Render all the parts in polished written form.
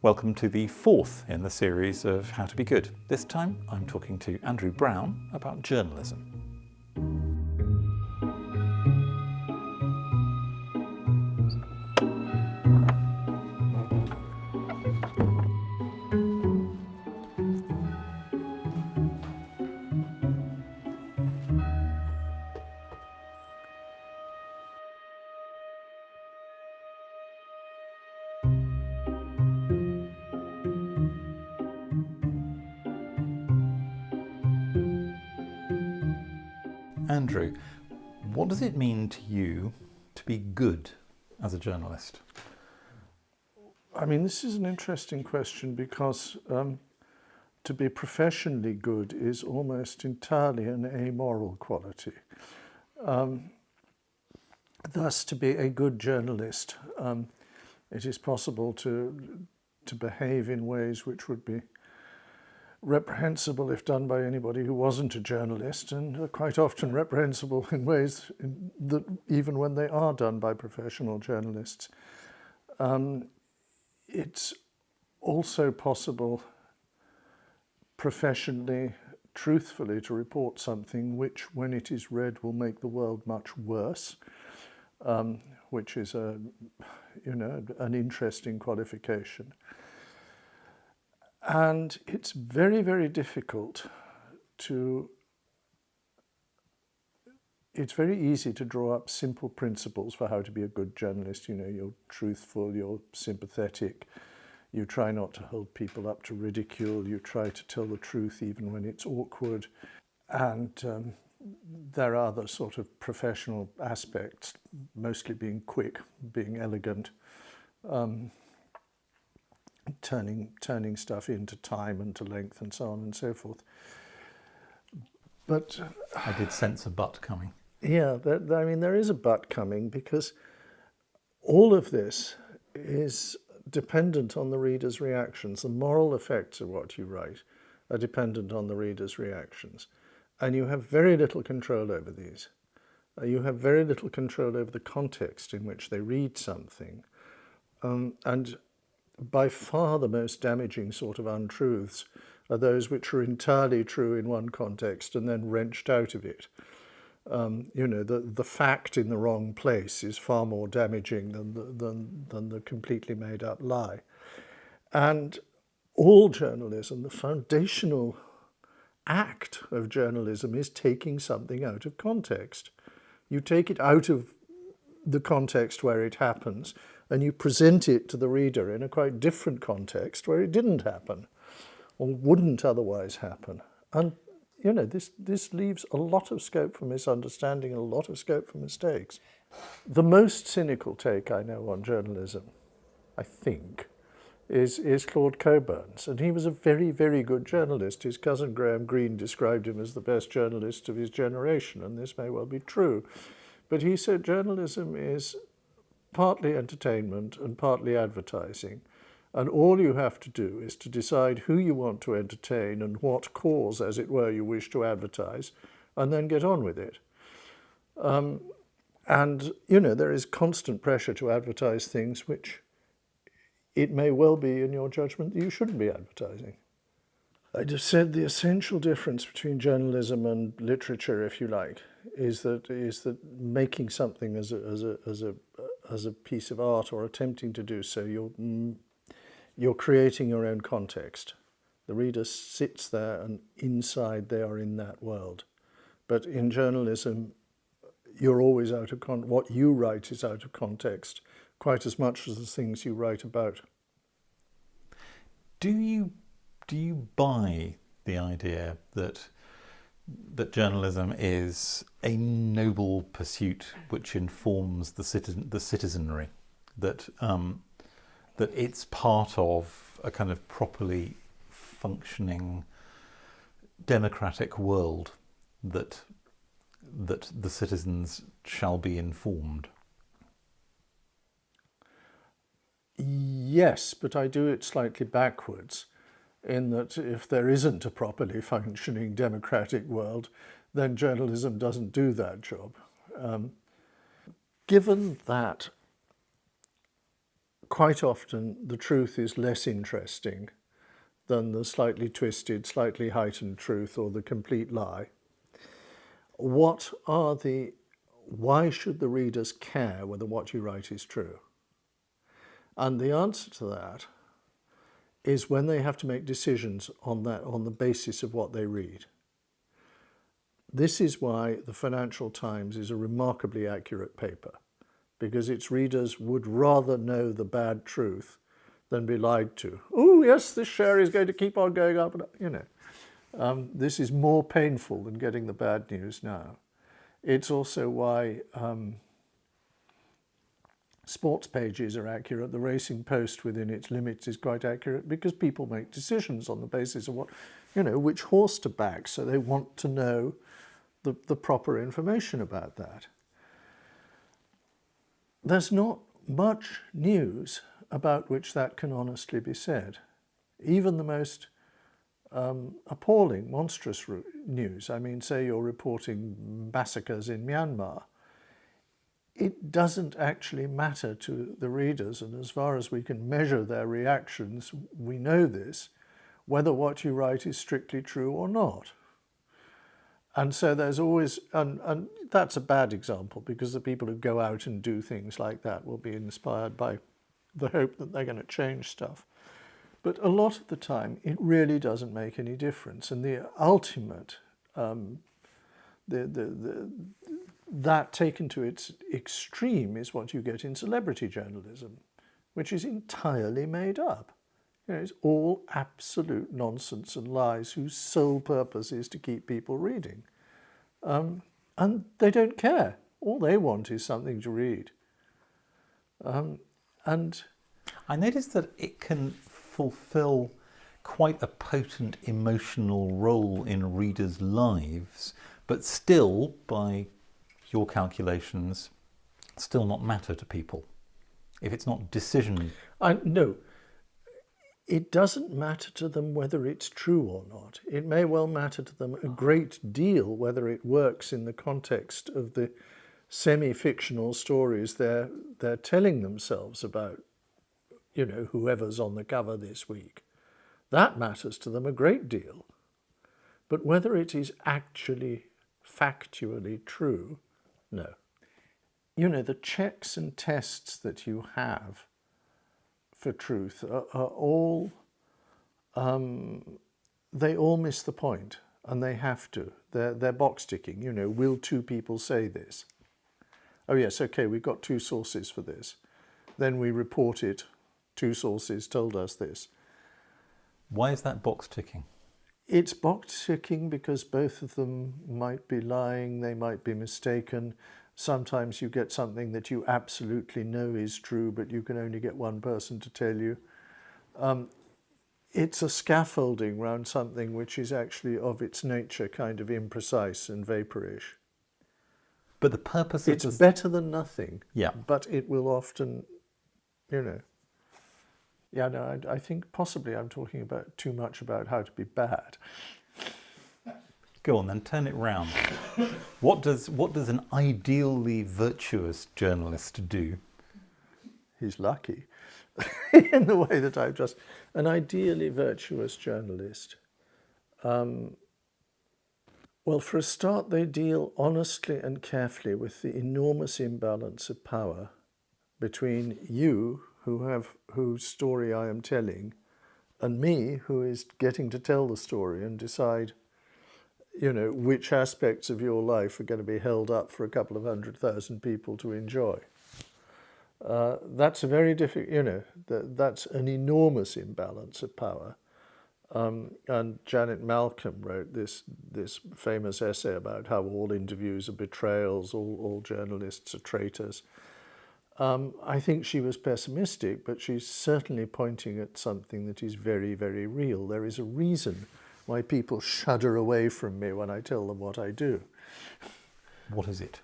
Welcome to the fourth in the series of How to Be Good. This time I'm talking to Andrew Brown about journalism. Andrew, what does it mean to you to be good as a journalist? I mean, this is an interesting question because to be professionally good is almost entirely an amoral quality. Thus, to be a good journalist, it is possible to behave in ways which would be reprehensible if done by anybody who wasn't a journalist, and quite often reprehensible in ways that even when they are done by professional journalists. It's also possible professionally, truthfully, to report something which, when it is read, will make the world much worse, which is an interesting qualification. And it's very, very difficult it's very easy to draw up simple principles for how to be a good journalist. You know, you're truthful, you're sympathetic, you try not to hold people up to ridicule, you try to tell the truth even when it's awkward. And there are other sort of professional aspects, mostly being quick, being elegant, turning stuff into time and to length and so on and so forth. But I did sense a but coming. Yeah, there is a but coming, because all of this is dependent on the reader's reactions. The moral effects of what you write are dependent on the reader's reactions. And you have very little control over these. You have very little control over the context in which they read something. And by far the most damaging sort of untruths are those which are entirely true in one context and then wrenched out of it. The fact in the wrong place is far more damaging than the completely made up lie. And all journalism, the foundational act of journalism, is taking something out of context. You take it out of the context where it happens, and you present it to the reader in a quite different context where it didn't happen or wouldn't otherwise happen. And this leaves a lot of scope for misunderstanding and a lot of scope for mistakes. The most cynical take I know on journalism, I think, is Claude Coburn's. And he was a very, very good journalist. His cousin Graham Greene described him as the best journalist of his generation, and this may well be true. But he said journalism is partly entertainment and partly advertising. And all you have to do is to decide who you want to entertain and what cause, as it were, you wish to advertise, and then get on with it. There is constant pressure to advertise things which it may well be, in your judgment, that you shouldn't be advertising. I just said the essential difference between journalism and literature, if you like, is that making something as a piece of art, or attempting to do so, you're creating your own context. The reader sits there, and inside they are in that world. But in journalism, you're always out of what you write is out of context, quite as much as the things you write about. Do you buy the idea that journalism is a noble pursuit which informs the citizenry, that it's part of a kind of properly functioning democratic world, that the citizens shall be informed? Yes, but I do it slightly backwards, in that if there isn't a properly functioning democratic world, then journalism doesn't do that job. Given that quite often the truth is less interesting than the slightly twisted, slightly heightened truth or the complete lie. Why should the readers care whether what you write is true? And the answer to that is when they have to make decisions on the basis of what they read. This is why the Financial Times is a remarkably accurate paper, because its readers would rather know the bad truth than be lied to. Oh, yes, this share is going to keep on going up and up, you know. This is more painful than getting the bad news now. It's also why sports pages are accurate. The Racing Post within its limits is quite accurate because people make decisions on the basis of what, you know, which horse to back. So they want to know the proper information about that. There's not much news about which that can honestly be said. Even the most appalling, monstrous news. I mean, say you're reporting massacres in Myanmar. It doesn't actually matter to the readers, and as far as we can measure their reactions, we know this, whether what you write is strictly true or not. And so there's always, and that's a bad example, because the people who go out and do things like that will be inspired by the hope that they're going to change stuff. But a lot of the time, it really doesn't make any difference. And the ultimate, that taken to its extreme is what you get in celebrity journalism, which is entirely made up. You know, it's all absolute nonsense and lies whose sole purpose is to keep people reading. And they don't care. All they want is something to read. And I noticed that it can fulfill quite a potent emotional role in readers' lives, but still, by your calculations, still not matter to people. If it's not decision... No. It doesn't matter to them whether it's true or not. It may well matter to them a great deal whether it works in the context of the semi-fictional stories they're telling themselves about, you know, whoever's on the cover this week. That matters to them a great deal. But whether it is actually factually true, no. You know, the checks and tests that you have for truth are all, they all miss the point, and they have to. They're box ticking, you know, will two people say this? Oh yes, okay, we've got two sources for this. Then we report it, two sources told us this. Why is that box ticking? It's box ticking because both of them might be lying, they might be mistaken. Sometimes you get something that you absolutely know is true, but you can only get one person to tell you. It's a scaffolding around something which is actually of its nature kind of imprecise and vaporish. But the purpose of it's better than nothing. Yeah. But it will often, you know. Yeah, no, I think possibly I'm talking about too much about how to be bad. Go on then, turn it round. What does an ideally virtuous journalist do? He's lucky in the way that I've just... An ideally virtuous journalist. Well, for a start, they deal honestly and carefully with the enormous imbalance of power between you, whose story I am telling, and me, who is getting to tell the story and decide, you know, which aspects of your life are going to be held up for a couple of 100,000 people to enjoy. That's a very difficult, you know, that's an enormous imbalance of power. And Janet Malcolm wrote this famous essay about how all interviews are betrayals, all journalists are traitors. I think she was pessimistic, but she's certainly pointing at something that is very, very real. There is a reason why people shudder away from me when I tell them what I do. What is it?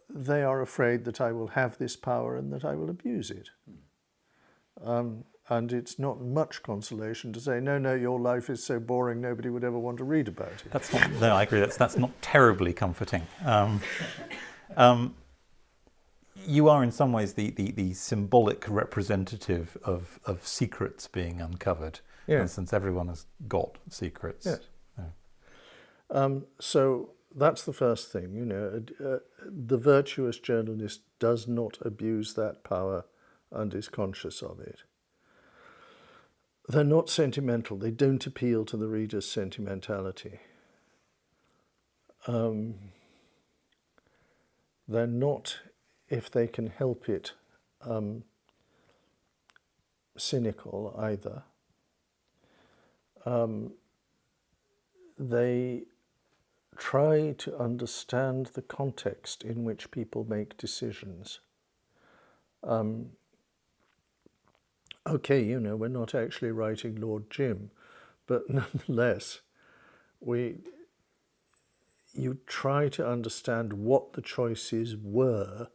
They are afraid that I will have this power and that I will abuse it. And it's not much consolation to say, no, your life is so boring, nobody would ever want to read about it. That's not, no, I agree, that's not terribly comforting. you are in some ways the symbolic representative of secrets being uncovered. Yeah. And since everyone has got secrets. Yes. Yeah. So that's the first thing, you know. The virtuous journalist does not abuse that power and is conscious of it. They're not sentimental. They don't appeal to the reader's sentimentality. They're not, if they can help it, cynical either. They try to understand the context in which people make decisions. Okay, you know, we're not actually writing Lord Jim, but nonetheless, you try to understand what the choices were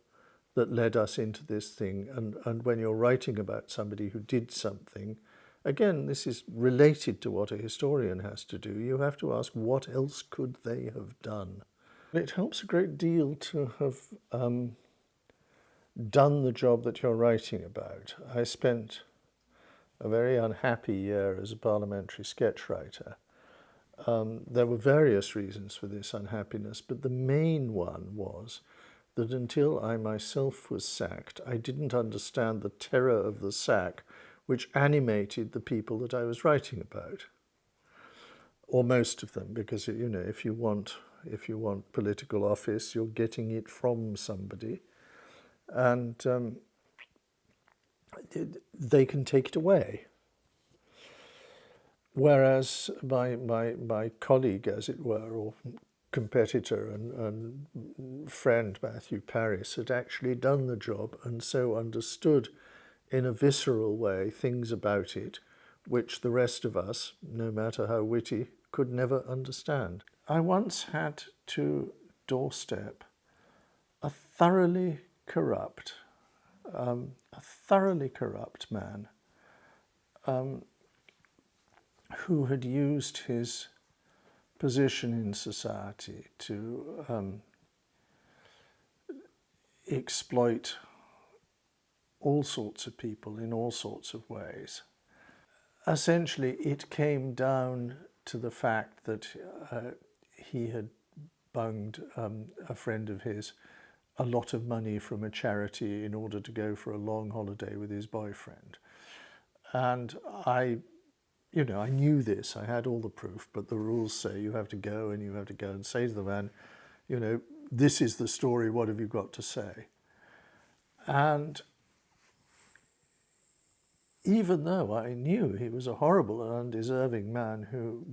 that led us into this thing. And when you're writing about somebody who did something, again, this is related to what a historian has to do. You have to ask, what else could they have done? It helps a great deal to have done the job that you're writing about. I spent a very unhappy year as a parliamentary sketch writer. There were various reasons for this unhappiness, but the main one was that until I myself was sacked, I didn't understand the terror of the sack which animated the people that I was writing about, or most of them, because, you know, if you want political office, you're getting it from somebody, and they can take it away. Whereas my colleague, as it were, or competitor and friend Matthew Paris had actually done the job and so understood in a visceral way things about it which the rest of us, no matter how witty, could never understand. I once had to doorstep a thoroughly corrupt man who had used his position in society to exploit all sorts of people in all sorts of ways. Essentially, it came down to the fact that he had bunged a friend of his a lot of money from a charity in order to go for a long holiday with his boyfriend. And I knew this, I had all the proof, but the rules say you have to go and say to the man, you know, this is the story, what have you got to say? And even though I knew he was a horrible and undeserving man who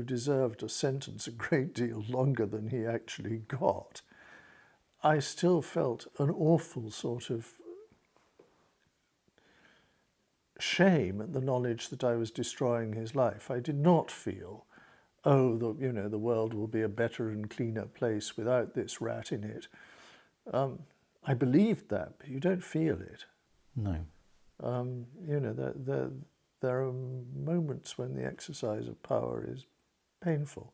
deserved a sentence a great deal longer than he actually got, I still felt an awful sort of shame at the knowledge that I was destroying his life. I did not feel, oh, the world will be a better and cleaner place without this rat in it. I believed that, but you don't feel it. No. There are moments when the exercise of power is painful.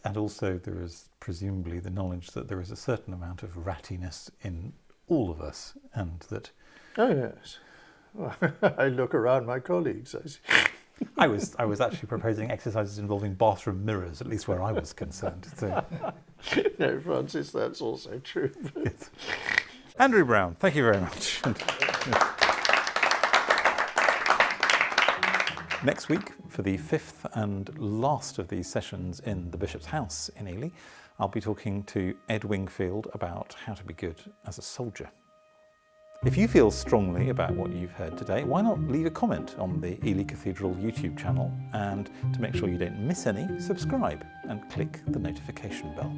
And also there is presumably the knowledge that there is a certain amount of rattiness in all of us, and that... Oh, yes. Well, I look around my colleagues. I was actually proposing exercises involving bathroom mirrors, at least where I was concerned. So. No, Francis, that's also true. Yes. Andrew Brown, thank you very much. Next week, for the fifth and last of these sessions in the Bishop's House in Ely, I'll be talking to Ed Wingfield about how to be good as a soldier. If you feel strongly about what you've heard today, why not leave a comment on the Ely Cathedral YouTube channel, and to make sure you don't miss any, subscribe and click the notification bell.